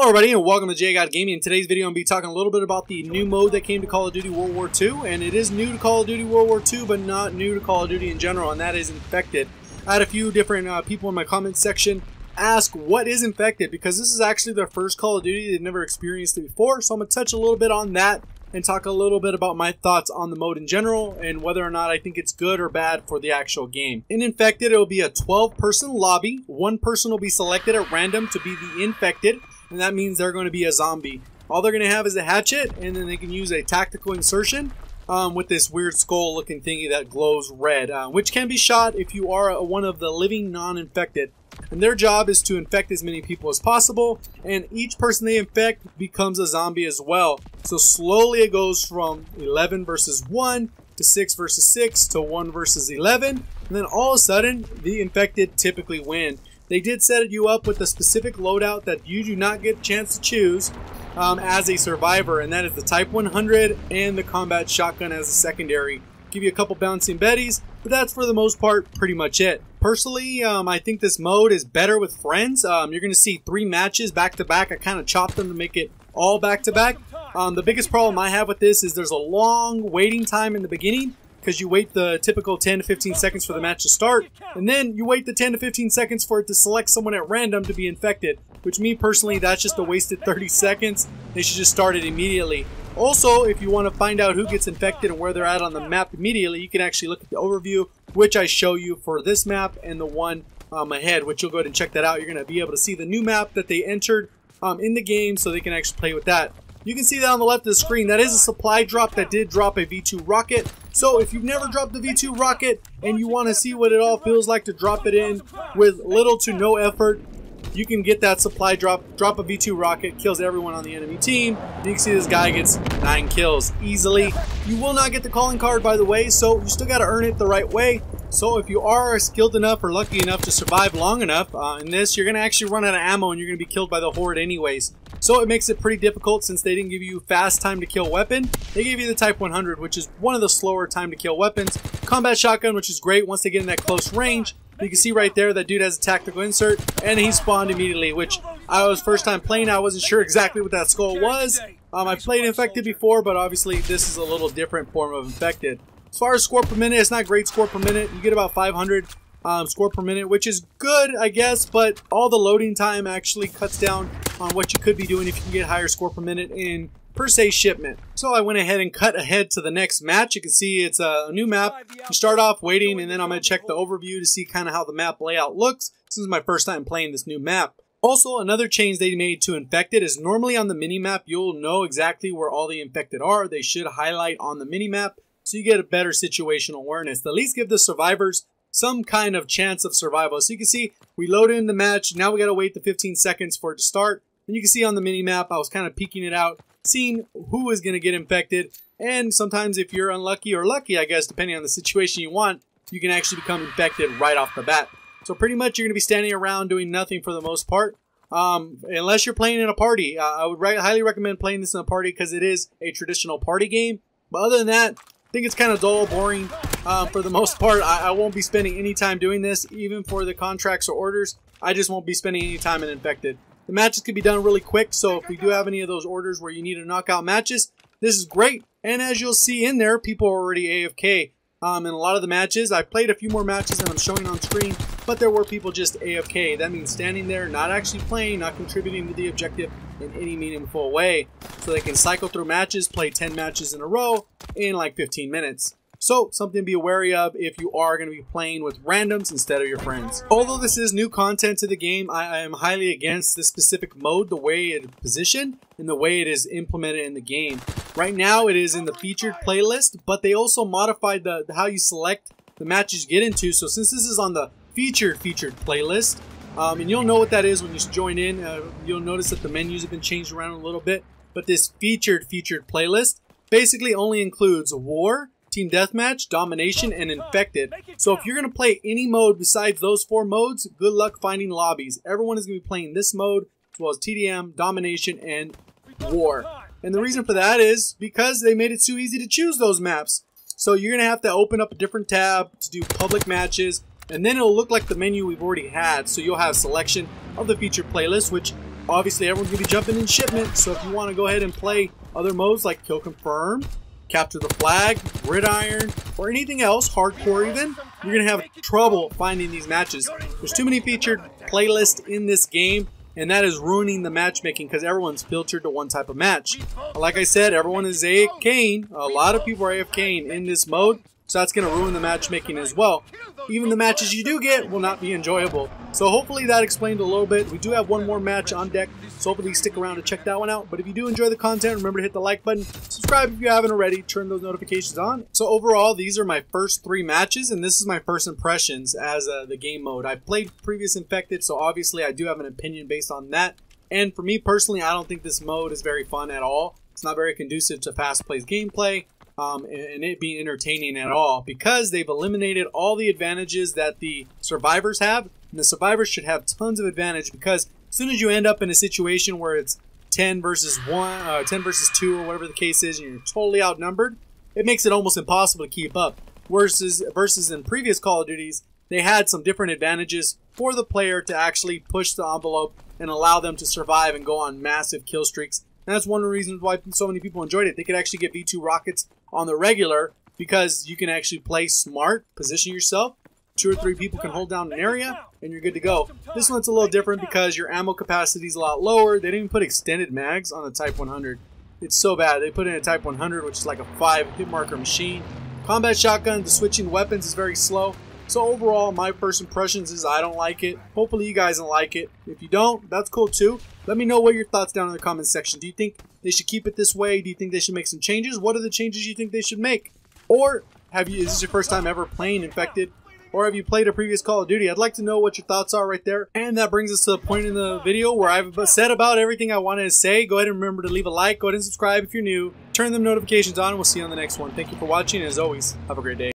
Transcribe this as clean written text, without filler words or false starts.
Hello everybody and welcome to JGod Gaming. In today's video I'm going to be talking a little bit about the new mode that came to Call of Duty World War II, and it is new to Call of Duty World War II but not new to Call of Duty in general, and that is Infected. I had a few different people in my comments section ask what is Infected, because this is actually their first Call of Duty. They've never experienced it before, so I'm going to touch a little bit on that and talk a little bit about my thoughts on the mode in general and whether or not I think it's good or bad for the actual game. In Infected, it will be a 12-person lobby. One person will be selected at random to be the Infected, and that means they're going to be a zombie. All they're going to have is a hatchet, and then they can use a tactical insertion with this weird skull looking thingy that glows red, which can be shot if you are one of the living non-infected. And their job is to infect as many people as possible, and each person they infect becomes a zombie as well. So slowly it goes from 11 versus 1 to 6 versus 6 to 1 versus 11, and then all of a sudden the infected typically win. They did set you up with a specific loadout that you do not get a chance to choose as a survivor, and that is the Type 100 and the combat shotgun as a secondary. Give you a couple bouncing betties, but that's for the most part pretty much it. Personally, I think this mode is better with friends. You're going to see 3 matches back to back. I kind of chopped them to make it all back to back. The biggest problem I have with this is there's a long waiting time in the beginning, because you wait the typical 10 to 15 seconds for the match to start, and then you wait the 10 to 15 seconds for it to select someone at random to be infected, which me personally, that's just a wasted 30 seconds. They should just start it immediately. Also, if you want to find out who gets infected and where they're at on the map immediately, you can actually look at the overview, which I show you for this map and the one ahead, which you'll go ahead and check that out. You're going to be able to see the new map that they entered in the game, so they can actually play with that. You can see that on the left of the screen. That is a supply drop that did drop a V2 rocket. So if you've never dropped the V2 rocket and you want to see what it all feels like to drop it in with little to no effort, you can get that supply drop a V2 rocket, kills everyone on the enemy team. You can see this guy gets 9 kills easily. You will not get the calling card, by the way, so you still got to earn it the right way. So if you are skilled enough or lucky enough to survive long enough in this, you're going to actually run out of ammo and you're going to be killed by the horde anyways. So it makes it pretty difficult since they didn't give you fast time to kill weapon. They gave you the Type 100, which is one of the slower time to kill weapons. Combat shotgun, which is great once they get in that close range. You can see right there that dude has a tactical insert, and he spawned immediately, which I was first time playing. I wasn't sure exactly what that skull was. I played Infected before, but obviously this is a little different form of Infected. As far as score per minute, it's not great score per minute. You get about 500 score per minute, which is good, I guess, but all the loading time actually cuts down on what you could be doing if you can get higher score per minute in per se shipment. So I went ahead and cut ahead to the next match. You can see it's a new map. You start off waiting, and then I'm going to check the overview to see kind of how the map layout looks. This is my first time playing this new map. Also, another change they made to Infected is normally on the minimap, you'll know exactly where all the infected are. They should highlight on the minimap, so you get a better situational awareness. To at least give the survivors some kind of chance of survival. So you can see we loaded in the match. Now we got to wait the 15 seconds for it to start. And you can see on the minimap, I was kind of peeking it out, seeing who is going to get infected. And sometimes if you're unlucky or lucky, I guess, depending on the situation you want, you can actually become infected right off the bat. So pretty much you're going to be standing around doing nothing for the most part. Unless you're playing in a party. I would highly recommend playing this in a party because it is a traditional party game. But other than that, I think it's kind of dull, boring. For the most part, I won't be spending any time doing this, even for the contracts or orders. I just won't be spending any time in Infected. The matches can be done really quick, so if we do have any of those orders where you need to knock out matches, this is great. And as you'll see in there, people are already AFK. In a lot of the matches, I played a few more matches than I'm showing on screen, but there were people just AFK. That means standing there, not actually playing, not contributing to the objective in any meaningful way. So they can cycle through matches, play 10 matches in a row in like 15 minutes. So, something to be wary of if you are going to be playing with randoms instead of your friends. Although this is new content to the game, I am highly against this specific mode, the way it is positioned and the way it is implemented in the game. Right now, it is in the featured playlist, but they also modified how you select the matches you get into. So, since this is on the featured playlist, and you'll know what that is when you join in, you'll notice that the menus have been changed around a little bit. But this featured playlist basically only includes War, Team Deathmatch, Domination, and Infected. So if you're going to play any mode besides those 4 modes, good luck finding lobbies. Everyone is going to be playing this mode, as well as TDM, Domination, and War. And the reason for that is because they made it too easy to choose those maps. So you're going to have to open up a different tab to do public matches, and then it'll look like the menu we've already had. So you'll have selection of the featured playlist, which Obviously, everyone's going to be jumping in shipment, so if you want to go ahead and play other modes like Kill Confirm, Capture the Flag, Gridiron, or anything else, hardcore even, you're going to have trouble finding these matches. There's too many featured playlists in this game, and that is ruining the matchmaking because everyone's filtered to one type of match. Like I said, everyone is AFKing. A lot of people are AFKing in this mode, so that's going to ruin the matchmaking as well. Even the matches you do get will not be enjoyable. So hopefully that explained a little bit. We do have one more match on deck, so hopefully stick around to check that one out. But if you do enjoy the content, remember to hit the like button, subscribe if you haven't already, turn those notifications on. So overall, these are my first 3 matches, and this is my first impressions as the game mode. I played previous Infected, so obviously I do have an opinion based on that. And for me personally, I don't think this mode is very fun at all. It's not very conducive to fast-paced gameplay. And it being entertaining at all, because they've eliminated all the advantages that the survivors have, and the survivors should have tons of advantage, because as soon as you end up in a situation where it's 10 versus 1, 10 versus 2, or whatever the case is, and you're totally outnumbered, it makes it almost impossible to keep up. Versus in previous Call of Duties, they had some different advantages for the player to actually push the envelope and allow them to survive and go on massive kill streaks. And that's one of the reasons why so many people enjoyed it. They could actually get V2 rockets on the regular because you can actually play smart, position yourself. 2 or 3 people can hold down an area, and you're good to go. This one's a little different because your ammo capacity is a lot lower. They didn't even put extended mags on the Type 100. It's so bad. They put in a Type 100, which is like a 5 hit marker machine. Combat shotgun, the switching weapons is very slow. So overall, my first impressions is I don't like it. Hopefully you guys don't like it. If you don't, that's cool too. Let me know what your thoughts down in the comments section. Do you think they should keep it this way? Do you think they should make some changes? What are the changes you think they should make? Or is this your first time ever playing Infected? Or have you played a previous Call of Duty? I'd like to know what your thoughts are right there. And that brings us to the point in the video where I've said about everything I wanted to say. Go ahead and remember to leave a like. Go ahead and subscribe if you're new. Turn them notifications on, and we'll see you on the next one. Thank you for watching, and as always, have a great day.